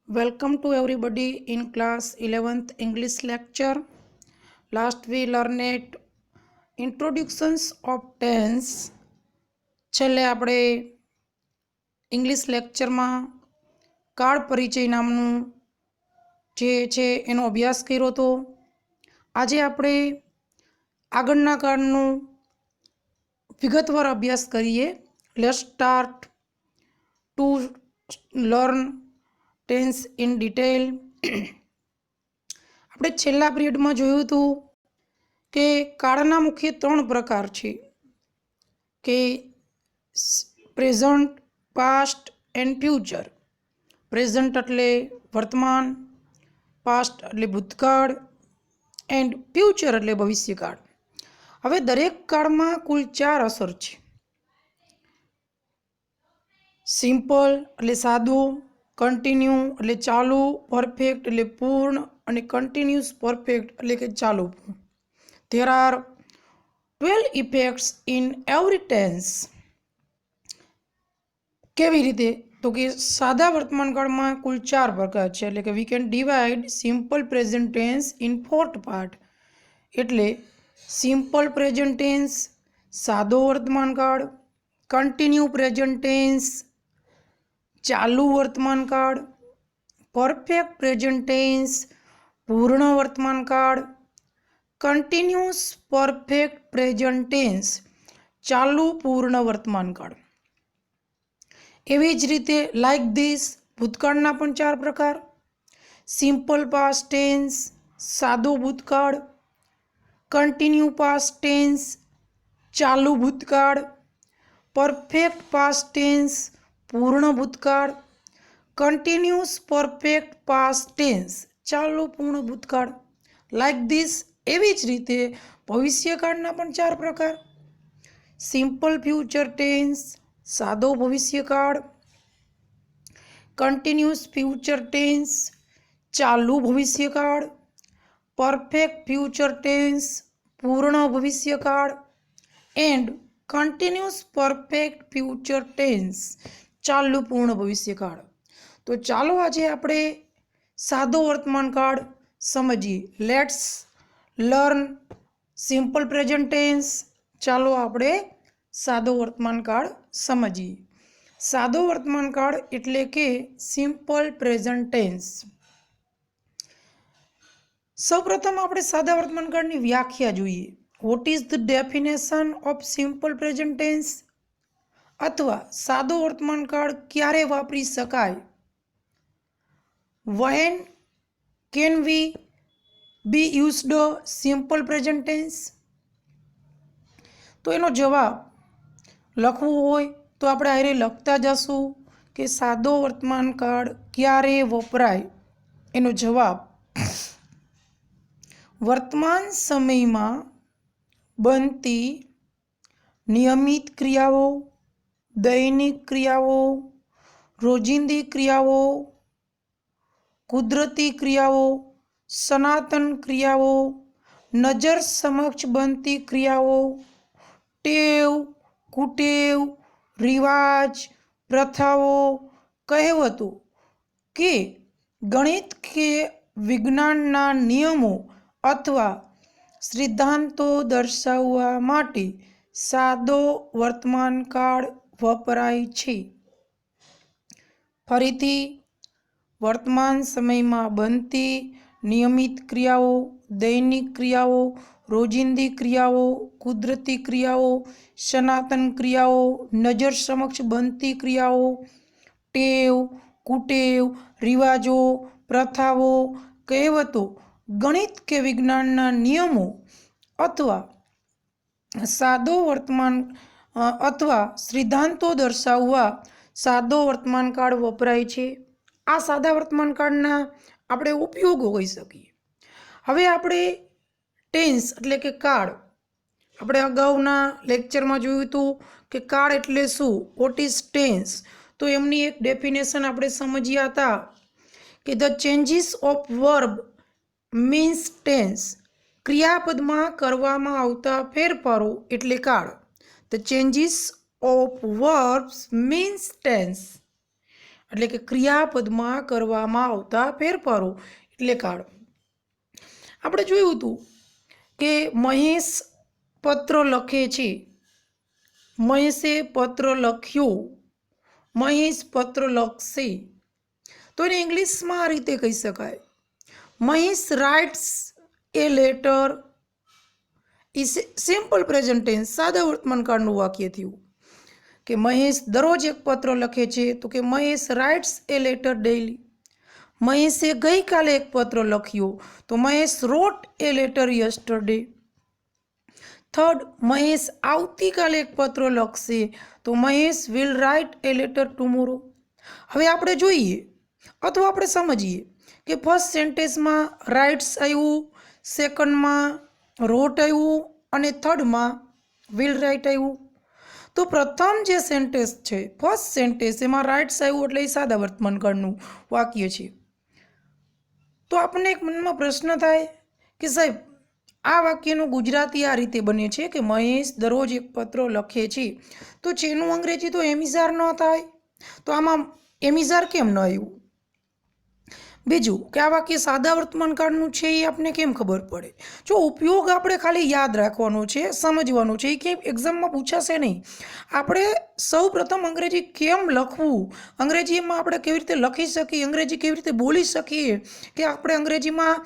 Welcome to everybody in class 11th English lecture. Last we learned introductions of tense. છેલ્લે આપણે English લેક્ચરમાં કાળ પરિચય નામનું જે છે એનો અભ્યાસ કર્યો હતો. આજે આપણે આગળના કાળનું વિગતવાર અભ્યાસ કરીએ. Let's start to learn tense in detail. આપણે છેલ્લા પિરિયડમાં જોયું હતું કે કાળના મુખ્ય 3 પ્રકાર છે કે present, past and future. Present એટલે વર્તમાન, પાસ્ટ એટલે ભૂતકાળ એન્ડ ફ્યુચર એટલે ભવિષ્યકાળ. હવે દરેક કાળમાં કુલ 4 અસર છે. સિમ્પલ એટલે સાદું, કન્ટિન્યુ એટલે ચાલુ, પરફેક્ટ એટલે પૂર્ણ અને કન્ટિન્યુઅસ પરફેક્ટ એટલે કે ચાલુ. There are 12 effects in every tense. કેવી રીતે? તો કે સાદા વર્તમાનકાળમાં કુલ 4 પ્રકાર છે. એટલે કે we can divide simple present tense in 4 part. એટલે સિમ્પલ પ્રેઝન્ટ ટેન્સ, સાદો વર્તમાનકાળ, કન્ટિન્યુ પ્રેઝન્ટ ટેન્સ, ચાલુ વર્તમાનકાળ, પરફેક્ટ પ્રેઝન્ટ ટેન્સ, પૂર્ણ વર્તમાનકાળ, કન્ટિન્યુઅસ પરફેક્ટ પ્રેઝન્ટ ટેન્સ, ચાલુ પૂર્ણ વર્તમાનકાળ. એવી જ રીતે લાઇક ધીસ ભૂતકાળના પણ 4 પ્રકાર. સિમ્પલ પાસ્ટ ટેન્સ, સાદો ભૂતકાળ, કન્ટિન્યુ પાસ્ટ ટેન્સ, ચાલુ ભૂતકાળ, પરફેક્ટ પાસ્ટ ટેન્સ, પૂર્ણ ભૂતકાળ, કન્ટિન્યુઅસ પરફેક્ટ પાસ્ટ ટેન્સ, ચાલુ પૂર્ણ ભૂતકાળ. લાઇક ધીસ એવી જ રીતે ભવિષ્યકાળના પણ 4 પ્રકાર. સિમ્પલ ફ્યુચર ટેન્સ, સાદો ભવિષ્યકાળ, કન્ટિન્યુઅસ ફ્યુચર ટેન્સ, ચાલુ ભવિષ્યકાળ, પરફેક્ટ ફ્યુચર ટેન્સ, પૂર્ણ ભવિષ્યકાળ and continuous perfect future tense, ચાલુ પૂર્ણ ભવિષ્યકાળ. તો ચાલો આજે આપણે સાદો વર્તમાનકાળ સમજીએ. Let's learn simple present tense. ચાલો આપણે સાદો વર્તમાનકાળ સમજીએ. સાદો વર્તમાનકાળ એટલે કે સિમ્પલ પ્રેઝન્ટ ટેન્સ. સૌપ્રથમ આપણે સાદા વર્તમાનકાળની વ્યાખ્યા જોઈએ. What is the definition of simple present tense? અથવા સાદો વર્તમાનકાળ ક્યારે વાપરી શકાય? When can we be used simple present tense? તો એનો જવાબ લખવું હોય તો આપણે આરે લખતા જશું કે સાદો વર્તમાનકાળ ક્યારે વપરાય. એનો જવાબ વર્તમાન સમયમાં બનતી નિયમિત ક્રિયાઓ, દૈનિક ક્રિયાઓ, રોજિંદી ક્રિયાઓ, કુદરતી ક્રિયાઓ, સનાતન ક્રિયાઓ, નજર સમક્ષ બનતી ક્રિયાઓ, ટેવ, કુટેવ, રિવાજ, પ્રથાઓ, કહેવતો કે ગણિત કે વિજ્ઞાનના નિયમો અથવા સિદ્ધાંતો દર્શાવવા માટે સાદો વર્તમાનકાળ વપરાય છે. ફરીથી, વર્તમાન સમયમાં બનતી નિયમિત ક્રિયાઓ, દૈનિક ક્રિયાઓ, રોજિંદી ક્રિયાઓ, કુદરતી ક્રિયાઓ, સનાતન ક્રિયાઓ, નજર સમક્ષ બનતી ક્રિયાઓ, ટેવ, કુટેવ, રિવાજો, પ્રથાઓ, કહેવતો, ગણિત કે વિજ્ઞાનના નિયમો અથવા સાદો વર્તમાન અથવા સિદ્ધાંતો દર્શાવવા સાદો વર્તમાનકાળ વપરાય છે. આ સાદા વર્તમાનકાળના આપણે ઉપયોગો હોઈ શકીએ. હવે આપણે ટેન્સ એટલે કે કાળ, આપણે અગાઉના લેક્ચરમાં જોયું હતું કે કાળ એટલે શું, વોટ ઇઝ ટેન્સ. તો એમની એક ડેફિનેશન આપણે સમજ્યા હતા કે the changes of verb means tense. ક્રિયાપદમાં કરવામાં આવતા ફેરફારો એટલે કાળ. The changes of verbs means tense. એટલે કે ક્રિયાપદમાં કરવામાં આવતા ફેરફારો એટલે કાળ. આપણે જોયું હતું કે મહેશ પત્ર લખે છે, મહેશે પત્ર લખ્યો, મહેશ પત્ર લખશે. તો એને ઇંગ્લિશમાં આ રીતે કહી શકાય, મહેશ રાઇટ્સ એ લેટર. એ સિમ્પલ પ્રેઝન્ટ ટેન્સ, સાદા વર્તમાન કાળનું વાક્ય થયું કે મહેશ દરરોજ એક પત્ર લખે છે, તો કે મહેશ રાઇટ્સ એ લેટર ડેઇલી. મહેશે ગઈકાલે એક પત્ર લખ્યો, તો મહેશ રોટ એ લેટર યસ્ટરડે. થર્ડ, મહેશ આવતીકાલે એક પત્ર લખશે, તો Mahesh will write A letter tomorrow. હવે આપણે જોઈએ અથવા આપણે સમજીએ કે ફર્સ્ટ સેન્ટેન્સમાં રાઇટ્સ આવ્યું, સેકન્ડમાં રોટ આવ્યું અને થર્ડમાં વિલ રાઇટ આવ્યું. તો પ્રથમ જે સેન્ટેન્સ છે, ફર્સ્ટ સેન્ટેન્સ, એમાં રાઇટ્સ આવ્યું એટલે એ સાદા વર્તમાન કાળનું વાક્ય છે. તો આપણને એક મનમાં પ્રશ્ન થાય કે સાહેબ આ વાક્યનું ગુજરાતી આ રીતે બને છે કે મહેશ દરરોજ એક પત્ર લખે છે, તો જેનું અંગ્રેજી તો એમિઝાર ન થાય, તો આમાં એમિઝાર કેમ ન આવ્યું? બીજું કે આ વાક્ય સાદા વર્તમાન કાળનું છે એ આપણને કેમ ખબર પડે? જો ઉપયોગ આપણે ખાલી યાદ રાખવાનો છે, સમજવાનો છે, એ કેમ એક્ઝામમાં પૂછાશે નહીં. આપણે સૌ પ્રથમ અંગ્રેજી કેમ લખવું, અંગ્રેજીમાં આપણે કેવી રીતે લખી શકીએ, અંગ્રેજી કેવી રીતે બોલી શકીએ, કે આપણે અંગ્રેજીમાં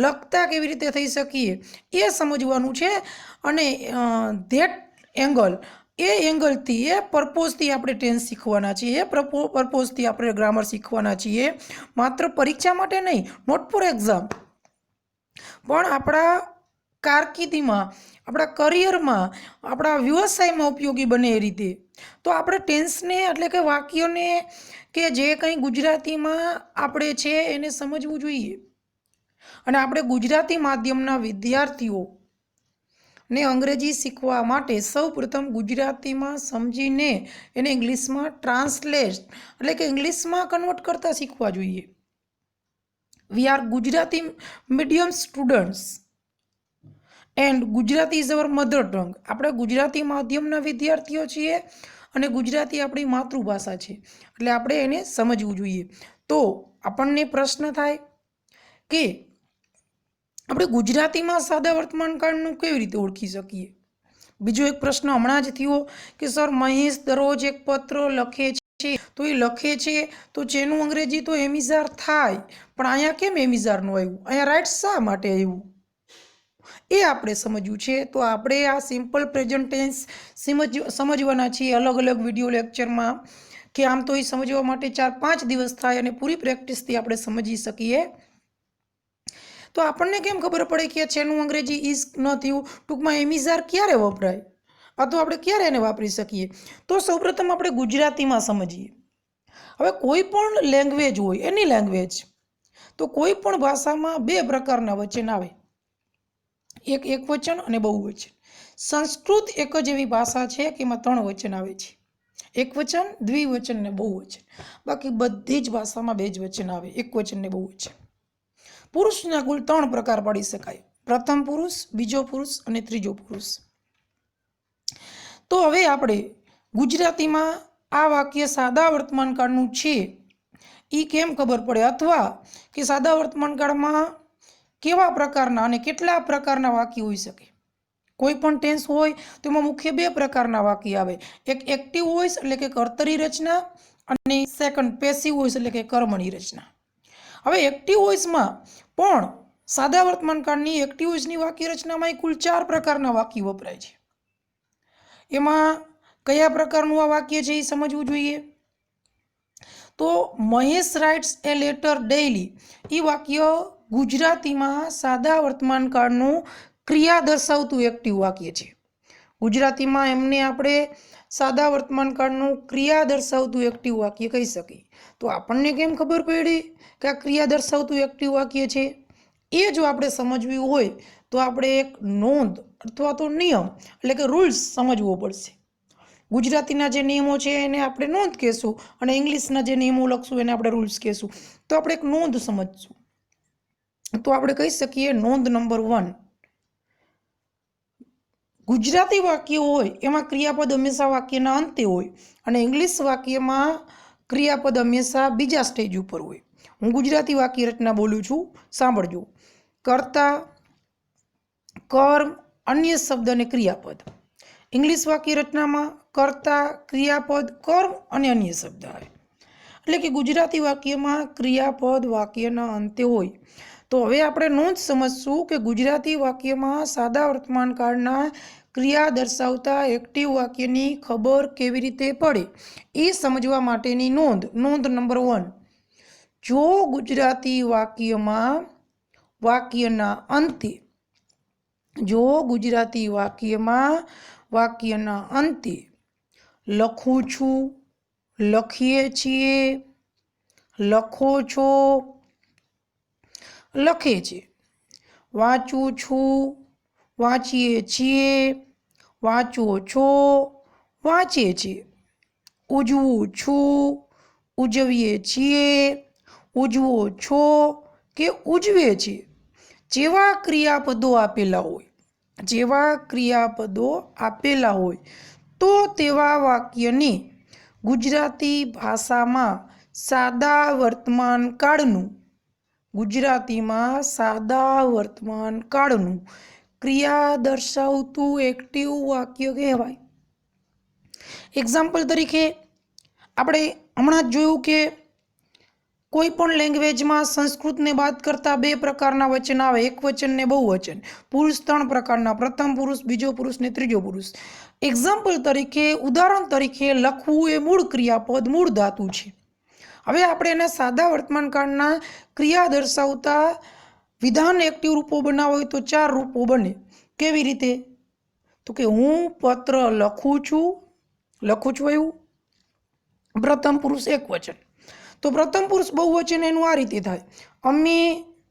લખતા કેવી રીતે થઈ શકીએ એ સમજવાનું છે. અને ધેટ એંગલ, એ એંગલથી, એ પર્પોઝથી આપણે ટેન્સ શીખવાના છીએ, એ પર્પોઝથી આપણે ગ્રામર શીખવાના છીએ. માત્ર પરીક્ષા માટે નહીં, નોટ ફોર એક્ઝામ, પણ આપણા કારકિર્દીમાં, આપણા કરિયરમાં, આપણા વ્યવસાયમાં ઉપયોગી બને એ રીતે. તો આપણે ટેન્સને એટલે કે વાક્યોને કે જે કંઈ ગુજરાતીમાં આપણે છે એને સમજવું જોઈએ. અને આપણે ગુજરાતી માધ્યમના વિદ્યાર્થીઓ ને અંગ્રેજી શીખવા માટે સૌ પ્રથમ ગુજરાતીમાં સમજીને એને ઇંગ્લિશમાં ટ્રાન્સલેટ એટલે કે ઇંગ્લિશમાં કન્વર્ટ કરતા શીખવા જોઈએ. We are Gujarati medium students and Gujarati is our mother tongue. આપણે ગુજરાતી માધ્યમના વિદ્યાર્થીઓ છીએ અને ગુજરાતી આપણી માતૃભાષા છે, એટલે આપણે એને સમજવું જોઈએ. તો આપણને પ્રશ્ન થાય કે આપણે ગુજરાતીમાં સાદા વર્તમાન કાળનું કેવી રીતે ઓળખી શકીએ? બીજો એક પ્રશ્ન હમણાં જ થયો કે સર મહેશ દરરોજ એક પત્ર લખે છે, તો એ લખે છે તો જેનું અંગ્રેજી તો એમિઝાર થાય, પણ અહીંયા કેમ એમિઝારનું આવ્યું, અહીંયા રાઇટ શા માટે આવ્યું, એ આપણે સમજવું છે. તો આપણે આ સિમ્પલ પ્રેઝન્ટ ટેન્સ સમજવાના છીએ અલગ અલગ વિડીયો લેક્ચરમાં, કે આમ તો એ સમજવા માટે 4-5 દિવસ થાય અને પૂરી પ્રેક્ટિસથી આપણે સમજી શકીએ. તો આપણને કેમ ખબર પડે કે છેનું અંગ્રેજી ઇઝ ન થયું? ટૂંકમાં એમિઝાર ક્યારે વપરાય અથવા આપણે ક્યારે એને વાપરી શકીએ? તો સૌપ્રથમ આપણે ગુજરાતીમાં સમજીએ. હવે કોઈ પણ લેંગ્વેજ હોય, એની લેંગ્વેજ, તો કોઈ પણ ભાષામાં 2 પ્રકારના વચન આવે, એક એકવચન અને બહુવચન. સંસ્કૃત એક જ એવી ભાષા છે કે એમાં 3 વચન આવે છે, એકવચન, દ્વિવચન ને બહુવચન. બાકી બધી જ ભાષામાં 2 જ વચન આવે, એકવચન ને બહુવચન. પુરુષના કુલ 3 પ્રકાર પાડી શકાય, પ્રથમ પુરુષ, બીજો પુરુષ અને ત્રીજો પુરુષ. તો હવે આપણે ગુજરાતીમાં આ વાક્ય સાદા વર્તમાન કાળનું છે એ કેમ ખબર પડે, અથવા કે સાદા વર્તમાન કાળમાં કેવા પ્રકારના અને કેટલા પ્રકારના વાક્ય હોઈ શકે? કોઈ પણ ટેન્સ હોય તો એમાં મુખ્ય 2 પ્રકારના વાક્ય આવે, એક એક્ટિવ વોઇસ એટલે કે કર્તરી રચના અને સેકન્ડ પેસિવ વોઇસ એટલે કે કર્મણી રચના. હવે એક્ટિવ વોઇસમાં પણ સાદા વર્તમાન કાળની એક્ટિવ વોઇસની વાક્ય રચનામાં કુલ 4 પ્રકારના વાક્ય વપરાય છે. એમાં કયા પ્રકારનું આ વાક્ય છે એ સમજવું જોઈએ. તો મહેશ રાઇટ્સ એ લેટર ડેઇલી, એ વાક્ય ગુજરાતીમાં સાદા વર્તમાન કાળનું ક્રિયા દર્શાવતું એક્ટિવ વાક્ય છે. ગુજરાતીમાં એમને આપણે સાદા વર્તમાન કાળનું ક્રિયા દર્શાવતું એક્ટિવ વાક્ય કહી શકીએ. તો આપણને કેમ ખબર પડી કે આ ક્રિયા દર્શાવતું એક્ટિવ વાક્ય છે? એ જો આપણે સમજવું હોય તો આપણે એક નોંધ અથવા તો નિયમ એટલે કે રૂલ્સ સમજવો પડશે. ગુજરાતીના જે નિયમો છે એને આપણે નોંધ કહેશું અને ઇંગ્લિશના જે નિયમો લખશું એને આપણે રૂલ્સ કહેશું. તો આપણે એક નોંધ સમજશું. તો આપણે કહી શકીએ નોંધ નંબર 1, ગુજરાતી વાક્ય હોય એમાં ક્રિયાપદ હંમેશા વાક્યના અંતે હોય અને ઇંગ્લિશ વાક્યમાં क्रियापद हमेशा बीजा स्टेज पर होय। हूँ गुजराती वाक्य रचना बोलूँ छूँ, सांभळजो। कर्ता, कर्म, अन्य शब्द ने क्रियापद। इंग्लिश वाक्य रचना में कर्ता, क्रियापद, कर्म और अन्य शब्द आए। एटले कि गुजराती वाक्य में क्रियापद वाक्यना अंते होय। तो हवे आपणे नोंध समझशुं के गुजराती वाक्य में सादा वर्तमान काळना क्रिया दर्शावता एक्टिव वाक्यनी खबर केवी रीते पड़े ए समझवा माटेनी नोंध। नोंध नंबर 1, जो गुजराती वाक्य में वाक्यना अंते लखूं छूं, लखीए छीए, लखो छो, लखे छे, वाँचूं छूं, वाँचीए छीए, वाँचो छो, वाँचे छे, उजवूं छूं, उजवीए छीए, उजवो छो के उजवे छे जेवा क्रियापदों आपेला होय तो तेवा वाक्यने गुजराती भाषा में सादा वर्तमान काळनुं क्रिया दर्शावतुं एक्टिव वाक्य कहेवाय। एक्जाम्पल तरीके आपणे हमणां ज जोयुं के कोईपण लेंग्वेज में संस्कृत ने बात करता बे प्रकारना वचन आवे, एक वचन ने बहुवचन। पुरुष 3 प्रकारना, प्रथम पुरुष, बीजो पुरुष ने त्रीजो पुरुष। एक्जाम्पल तरीके, उदाहरण तरीके लखવું ए मूळ क्रियापद, मूळ धातु छे। हवे आपणे एने सादा वर्तमान काळना क्रिया दर्शावता विधान एक्टिव रूपो बनावो होय तो 4 रूपो बने। केवी रीते? तो के हूँ पत्र लखूं छुं एवुं प्रथम पुरुष एक वचन। तो प्रथम पुरुष बहुवचन एनुं आ रीते थाय, अमे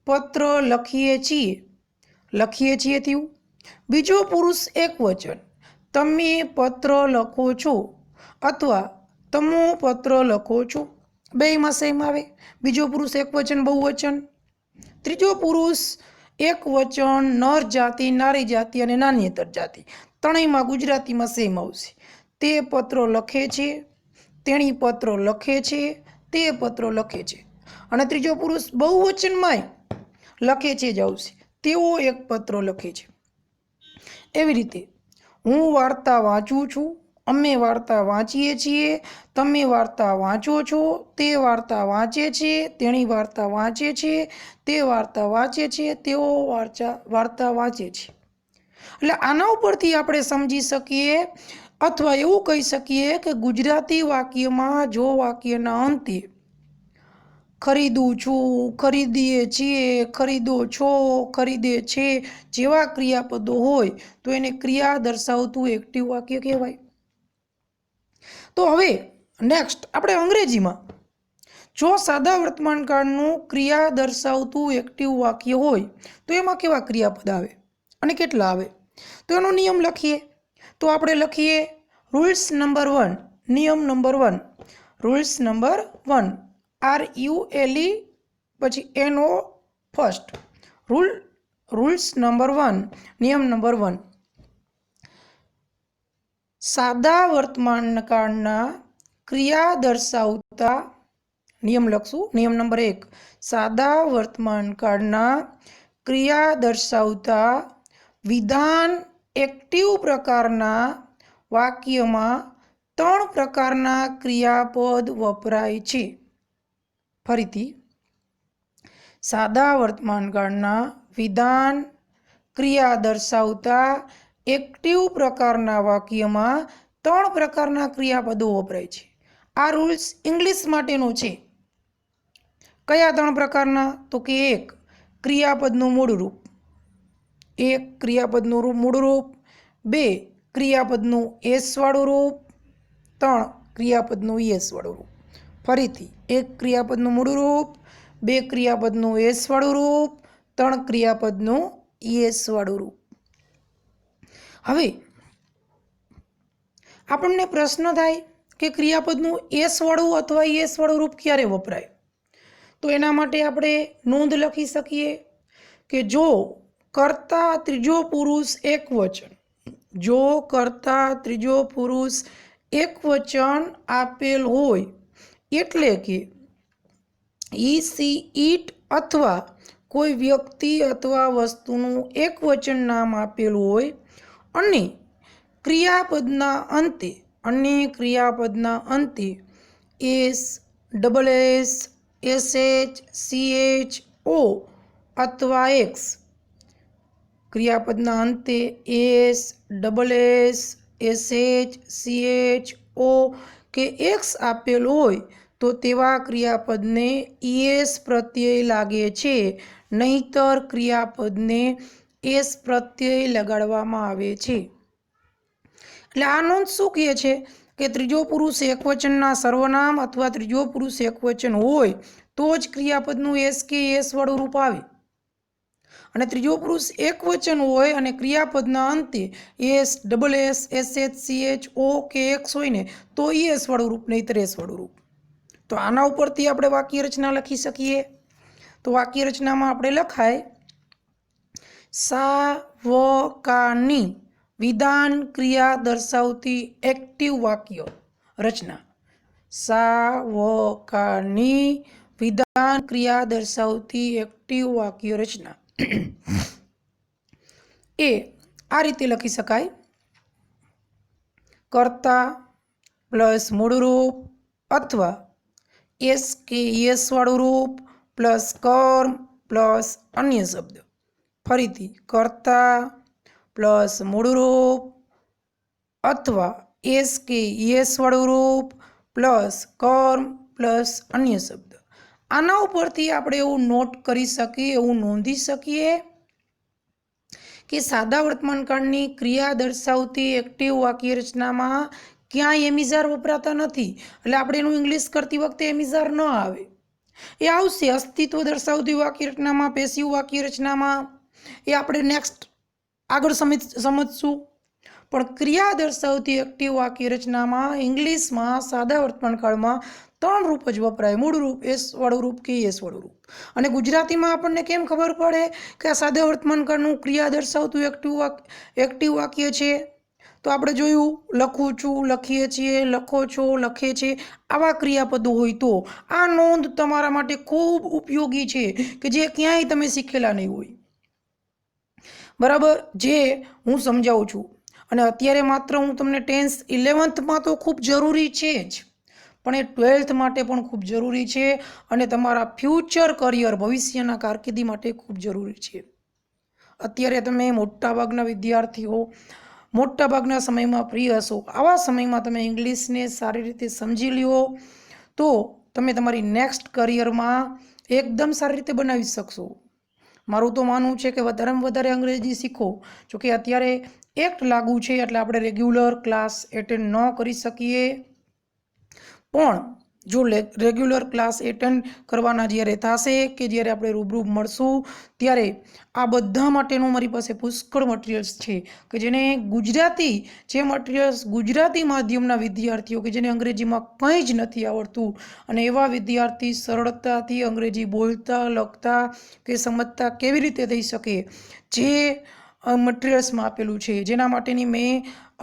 पत्र लखीए छीए थयुं। बीजो पुरुष एक वचन, तमे पत्र लखो छो अथवा तमो पत्र लखो छो, बेयमां सेम आवे। बीजो पुरुष एक वचन बहुवचन। त्रीजो पुरुष एक वचन नर जाति, नारी जाति अने नान्यतर जाति, त्रणेयमां गुजरातीमां सेम आवशे। ते पत्र लखे छे, तेणी पत्र लखे छे, ते पत्र लखे छे। अने त्रीजो पुरुष बहुवचनमांय लखे छे ज आवशे, तेओ एक पत्र लखे छे। एवी रीते हूँ वार्ता वाँचूं छूं, अमे वार्ता वाँचीए छीए, तमे वार्ता वाँचो छो, ते वार्ता वाँचे छे, तेणी वार्ता वाँचे छे, ते वार्ता वाँचे छे, तेओ वार्ता वाँचे छे। એટલે આના ઉપરથી આપણે સમજી શકીએ અથવા એવું કહી શકીએ કે ગુજરાતી વાક્યમાં જો વાક્યના અંતે ખરીદું છું, ખરીદીએ છીએ, ખરીદો છો, ખરીદે છે જેવા ક્રિયાપદો હોય તો એને ક્રિયા દર્શાવતું એક્ટિવ વાક્ય કહેવાય। તો હવે નેક્સ્ટ આપણે અંગ્રેજીમાં જો સાદા વર્તમાન કાળનું ક્રિયા દર્શાવતું એક્ટિવ વાક્ય હોય તો એમાં કેવા ક્રિયાપદ આવે અને કેટલા આવે तो एनो नियम लखीए। तो आपणे लखीए रूल्स नंबर 1, नियम नंबर 1, रूल्स नंबर 1, RULE पछी NO फर्स्ट। रूल्स नंबर 1, नियम नंबर 1, सादा वर्तमान काळना क्रिया दर्शावता नियम लखशुं। नियम नंबर 1, सादा वर्तमान काळना क्रिया दर्शावता विधान एक्टिव प्रकारना वाक्यमां 3 प्रकारना क्रियापद वपराय छे। फरीथी सादा वर्तमान काळना विधान क्रिया दर्शावता एक्टिव प्रकारना वाक्यमां 3 प्रकारना क्रियापदो वपराय छे। आ रूल्स इंग्लिश माटेनो छे। कया 3 प्रकारना? तो के 1 क्रियापदनुं मूळ रूप, 1 क्रियापदनुं मूळ रूप, 2 क्रियापदनुं एस वाळुं रूप, 3 क्रियापदनुं ईएस वाळुं रूप। फरीथी 1 क्रियापदनुं मूळ रूप, 2 क्रियापदनुं एस वाळुं रूप, 3 क्रियापदनुं ईएस वाळुं रूप। हवे आपणने प्रश्न थाय के क्रियापदनुं एस वाळुं अथवा ईएस वाळुं रूप क्यारे वपराय? तो एना माटे आपणे नोंध लखी सकीए के जो कर्ता त्रीजो पुरुष एक वचन, जो कर्ता त्रीजो पुरुष एक वचन आपेल होय એટલે કે ઈ સી ઈટ અથવા કોઈ વ્યક્તિ અથવા વસ્તુનું એકવચન નામ આપેલું હોય અને ક્રિયાપદના અંતે S, double S, SH, CH, O અથવા એક્સ, ક્રિયાપદના અંતે S, double S, SH, CH, O કે એક્સ આપેલું હોય તો તેવા ક્રિયાપદને ઈએસ પ્રત્યય લાગે છે, નહીતર ક્રિયાપદને એસ પ્રત્યય લગાડવામાં આવે છે. એટલે આ નોંધ શું કહે છે કે ત્રીજો પુરુષ એકવચનના સર્વનામ અથવા ત્રીજો પુરુષ એકવચન હોય તો જ ક્રિયાપદનું એસ કે એસ વાળું રૂપ આવે, અને ત્રીજો પુરુષ એકવચન હોય અને ક્રિયાપદના અંતે S, double S, SH, CH, O કે એક્સ હોય ને તો એસ વાળું રૂપ, નહીતર એસ વાળું રૂપ. તો આના ઉપરથી આપણે વાક્ય રચના લખી શકીએ. તો વાક્ય રચનામાં આપણે લખાય સાવકાની વિધાન ક્રિયા દર્શાવતી એક્ટિવ વાક્ય રચના. સાવકાની વિધાન ક્રિયા દર્શાવતી એક્ટિવ વાક્ય રચના એ આ રીતે લખી શકાય: કર્તા પ્લસ મૂળરૂપ અથવા એસ કે એસ વાળું રૂપ પ્લસ કર્મ પ્લસ અન્ય શબ્દ. ફરીથી કર્તા પ્લસ મૂળરૂપ અથવા એસ કે એસ વાળું રૂપ પ્લસ કર્મ પ્લસ અન્ય શબ્દ. આના ઉપરથી આપણે એવું નોટ કરી શકીએ, એવું નોંધી શકીએ કે સાદા વર્તમાનકાળની ક્રિયા દર્શાવતી એક્ટિવ વાક્ય રચનામાં ક્યાંય એમિઝાર વપરાતા નથી. એટલે આપણે એનું ઇંગ્લિશ કરતી વખતે એમિઝાર ન આવે. એ આવશે અસ્તિત્વ દર્શાવતી વાક્ય રચનામાં, પેસિવ વાક્ય રચનામાં, એ આપણે નેક્સ્ટ આગળ સમજશું. પણ ક્રિયા દર્શાવતી એક્ટિવ વાક્ય રચનામાં ઇંગ્લિશમાં સાદા વર્તમાનકાળમાં 3 રૂપ જ વપરાય: મૂળ રૂપ, એસ વાળું રૂપ કે એસ વાળું રૂપ. અને ગુજરાતીમાં આપણને કેમ ખબર પડે કે આ સાદા વર્તમાનકાળનું ક્રિયા દર્શાવતું એક્ટિવ વાક્ય છે? તો આપણે જોયું લખું છું, લખીએ છીએ, લખો છો, લખે છે, આવા ક્રિયાપદો હોય તો આ નોંધ તમારા માટે ખૂબ ઉપયોગી છે કે જે ક્યાંય તમે શીખેલા નહીં હોય. બરાબર, જે હું સમજાવું છું. અને અત્યારે માત્ર હું તમને 10th 11thમાં તો ખૂબ જરૂરી છે જ, પણ એ 12th માટે પણ ખૂબ જરૂરી છે અને તમારા ફ્યુચર કરિયર, ભવિષ્યના કારકિર્દી માટે ખૂબ જરૂરી છે. અત્યારે તમે મોટાભાગના વિદ્યાર્થીઓ મોટાભાગના સમયમાં ફ્રી હશો. આવા સમયમાં તમે ઇંગ્લિશને સારી રીતે સમજી લ્યો તો તમે તમારી નેક્સ્ટ કરિયરમાં એકદમ સારી રીતે બનાવી શકશો. મારું તો માનવું છે કે વધારેમાં વધારે અંગ્રેજી શીખો. જોકે અત્યારે એક્ટ લાગુ છે એટલે આપણે રેગ્યુલર ક્લાસ એટેન્ડ ન કરી શકીએ, પણ જો રેગ્યુલર ક્લાસ એટેન્ડ કરવાના જ્યારે થશે કે જ્યારે આપણે રૂબરૂ મળશું ત્યારે આ બધા માટેનું મારી પાસે પુષ્કળ મટીરિયલ્સ છે કે જેને ગુજરાતી માધ્યમના વિદ્યાર્થીઓ કે જેને અંગ્રેજીમાં કંઈ જ નથી આવડતું અને એવા વિદ્યાર્થી સરળતાથી અંગ્રેજી બોલતા, લખતા કે સમજતા કેવી રીતે થઈ શકે, જે મટીરિયલ્સમાં આપેલું છે, જેના માટેની મેં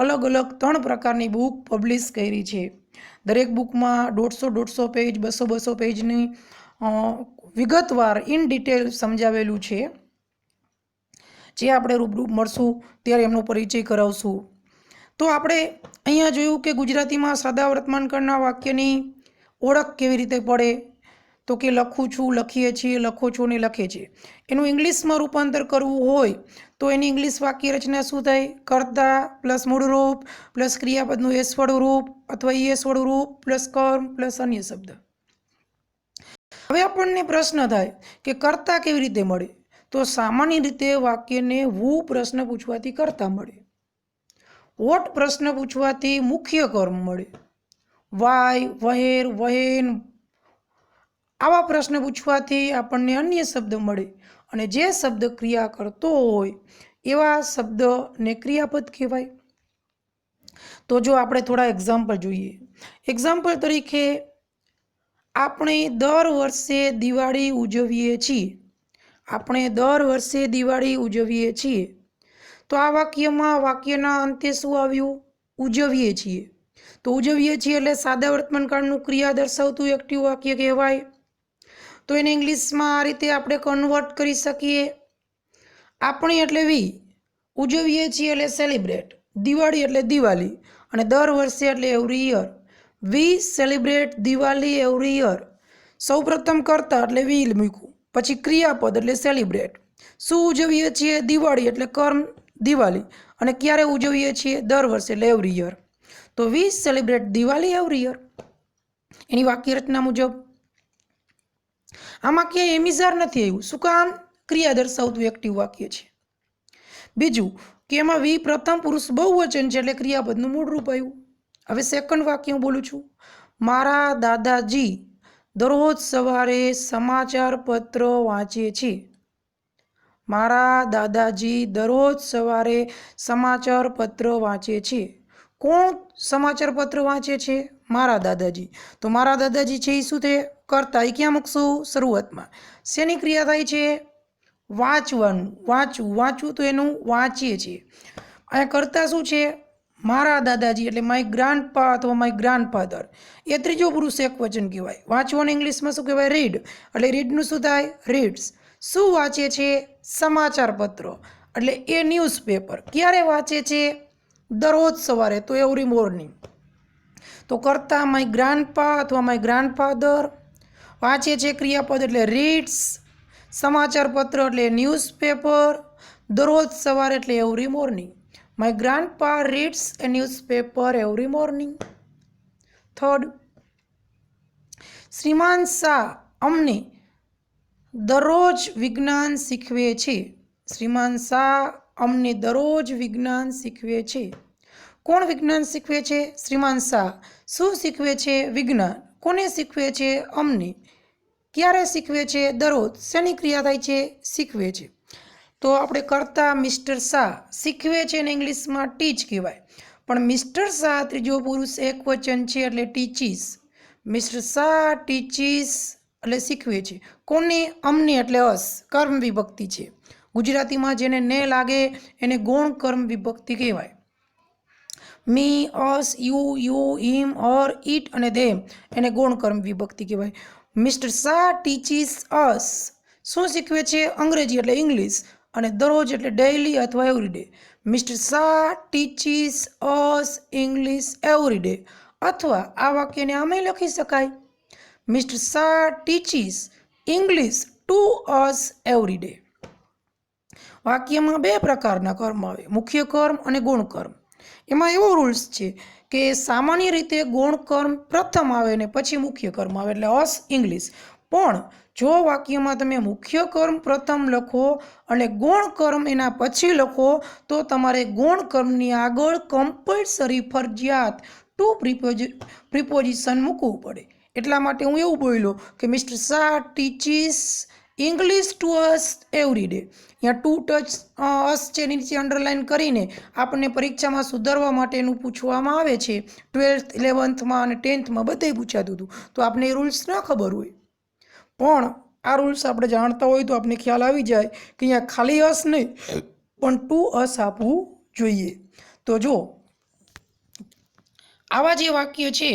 અલગ અલગ 3 પ્રકારની બુક પબ્લિશ કરી છે. દરેક બુકમાં 150 પેજ, 200 પેજની વિગતવાર ઇન ડિટેલ સમજાવેલું છે. જે આપણે રૂબરૂ મળશું ત્યારે એમનો પરિચય કરાવશું. તો આપણે અહીંયા જોયું કે ગુજરાતીમાં સાદા વર્તમાનકાળના વાક્યની ઓળખ કેવી રીતે પડે, તો કે લખું છું, લખીએ છીએ, લખો છો ને લખે છે. એનું ઇંગ્લિશમાં રૂપાંતર કરવું હોય તો એની ઇંગ્લિશ વાક્ય રચના શું થાય? કર્તા પ્લસ મૂળરૂપ પ્લસ ક્રિયાપદનું એસ વાળું રૂપ અથવા એસ વાળું રૂપ પ્લસ કર્મ પ્લસ અન્ય શબ્દ. હવે આપણને પ્રશ્ન થાય કે કર્તા કેવી રીતે મળે? તો સામાન્ય રીતે વાક્યને વુ પ્રશ્ન પૂછવાથી કર્તા મળે, વોટ પ્રશ્ન પૂછવાથી મુખ્ય કર્મ મળે, વાય, વહેર, વહેન આવા પ્રશ્ન પૂછવાથી આપણને અન્ય શબ્દ મળે, અને જે શબ્દ ક્રિયા કરતો હોય એવા શબ્દને ક્રિયાપદ કહેવાય. તો જો આપણે થોડા એક્ઝામ્પલ જોઈએ. એક્ઝામ્પલ તરીકે આપણે દર વર્ષે દિવાળી ઉજવીએ છીએ. તો આ વાક્યમાં વાક્યના અંતે શું આવ્યું? ઉજવીએ છીએ. તો ઉજવીએ છીએ એટલે સાદા વર્તમાનકાળનું ક્રિયા દર્શાવતું એક્ટિવ વાક્ય કહેવાય. તો એને ઇંગ્લિશમાં આ રીતે આપણે કન્વર્ટ કરી શકીએ. આપણે એટલે વી, ઉજવીએ છીએ એટલે સેલિબ્રેટ, દિવાળી એટલે દિવાળી, અને દર વર્ષે એટલે એવરી યર. વી સેલિબ્રેટ દિવાળી એવરી યર. સૌ પ્રથમ કરતા એટલે વી મૂક્યું, પછી ક્રિયાપદ એટલે સેલિબ્રેટ. શું ઉજવીએ છીએ? દિવાળી એટલે કર્મ દિવાળી, અને ક્યારે ઉજવીએ છીએ? દર વર્ષે એટલે એવરી યર. તો we celebrate Diwali every year. એની વાક્ય રચના મુજબ આમાં ક્યાંય એમિઝાર નથી આવ્યું. શું કામ? ક્રિયા દર્શાવતું એક્ટિવ વાક્ય છે. બીજું કે એમાં વી પ્રથમ પુરુષ બહુવચન છે એટલે ક્રિયાપદનું મૂળ રૂપ આવ્યું. હવે સેકન્ડ વાક્ય હું બોલું છું. મારા દાદાજી દરરોજ સવારે સમાચાર પત્ર વાંચે છે. મારા દાદાજી દરરોજ સવારે સમાચાર પત્ર વાંચે છે. કોણ સમાચાર પત્ર વાંચે છે? મારા દાદાજી. તો મારા દાદાજી છે એ શું છે? કરતા. એ ક્યાં મૂકશું? શરૂઆતમાં. શેની ક્રિયા થાય છે? વાંચવાનું. વાંચવું. વાંચવું તો એનું વાંચીએ છીએ. અહીંયા કરતા શું છે? મારા દાદાજી એટલે માય ગ્રાન્ડપા અથવા માય ગ્રાન્ડફાધર. એ ત્રીજો પુરુષ એક વચન કહેવાય. વાંચવાનું ઇંગ્લિશમાં શું કહેવાય? રીડ. એટલે રીડનું શું થાય? રીડ્સ. શું વાંચે છે? સમાચાર પત્ર. એટલે એ ન્યૂઝપેપર. ક્યારે વાંચે છે? દરરોજ સવારે, તો એવરી મોર્નિંગ. તો કરતા માય ગ્રાન્ડપા અથવા માય ગ્રાન્ડફાધર. વાંચે છે ક્રિયાપદ એટલે રીડ્સ. સમાચાર પત્ર એટલે ન્યૂઝપેપર. દરરોજ સવારે એટલે every morning. My grandpa reads a newspaper every morning. Third, શ્રીમાન શાહ અમને દરરોજ વિજ્ઞાન શીખવે છે. શ્રીમાન શાહ અમને દરરોજ વિજ્ઞાન શીખવે છે. કોણ વિજ્ઞાન શીખવે છે? શ્રીમાન શાહ. શું શીખવે છે? વિજ્ઞાન. કોને શીખવે છે? અમને. ક્યારે શીખવે છે? દરરોજ. શેની ક્રિયા થાય છે? શીખવે છે. તો આપણે કરતા મિસ્ટર શાહ. શીખવે છે એને ઇંગ્લિશમાં ટીચ કહેવાય, પણ મિસ્ટર શાહ ત્રીજો પુરુષ એક વચન છે એટલે ટીચીસ. મિસ્ટર શાહ ટીચીસ એટલે શીખવે છે. કોને? અમને એટલે અસ. કર્મ વિભક્તિ છે. ગુજરાતીમાં જેને ને લાગે એને ગૌણ કર્મ વિભક્તિ કહેવાય. મી, અસ, યુ, હિમ, હર, ઇટ અને ધેમ એને ગૌણ કર્મ વિભક્તિ કહેવાય. મિસ્ટર શાહ ટીચીસ અસ. શું શીખવે છે? અંગ્રેજી એટલે ઇંગ્લિશ, અને દરરોજ એટલે ડેઇલી અથવા every day. Mister Shah teaches us English every day. અથવા આ વાક્યને આમે લખી શકાય. Mister Shah teaches English two અસ એવરીડે. વાક્યમાં બે પ્રકારના કર્મ આવે, મુખ્ય કર્મ અને ગૌણ કર્મ. એમાં એવો રૂલ્સ છે કે સામાન્ય રીતે ગૌણ કર્મ પ્રથમ આવે ને પછી મુખ્ય કર્મ આવે, એટલે અસ ઇંગ્લિશ. પણ જો વાક્યમાં તમે મુખ્ય કર્મ પ્રથમ લખો અને ગૌણ કર્મ એના પછી લખો તો તમારે ગૌણ કર્મની આગળ કમ્પલસરી ફરજિયાત ટુ પ્રિપોઝિશન મૂકવું પડે. એટલા માટે હું એવું બોલ્યો કે mister Shah teaches English two અસ એવરીડે. અહીંયા ટુ ટચ અસ છે નીચે અંડરલાઇન કરીને આપણને પરીક્ષામાં સુધારવા માટેનું પૂછવામાં આવે છે. 12th 11thમાં અને 10thમાં બધે પૂછાતું હતું, તો આપણે એ રૂલ્સ ન ખબર હોય, પણ આ રૂલ્સ આપણે જાણતા હોય તો આપણે ખ્યાલ આવી જાય કે અહીંયા ખાલી અસ નહીં પણ ટુ અસ આપવું જોઈએ. તો જો આવા જે વાક્ય છે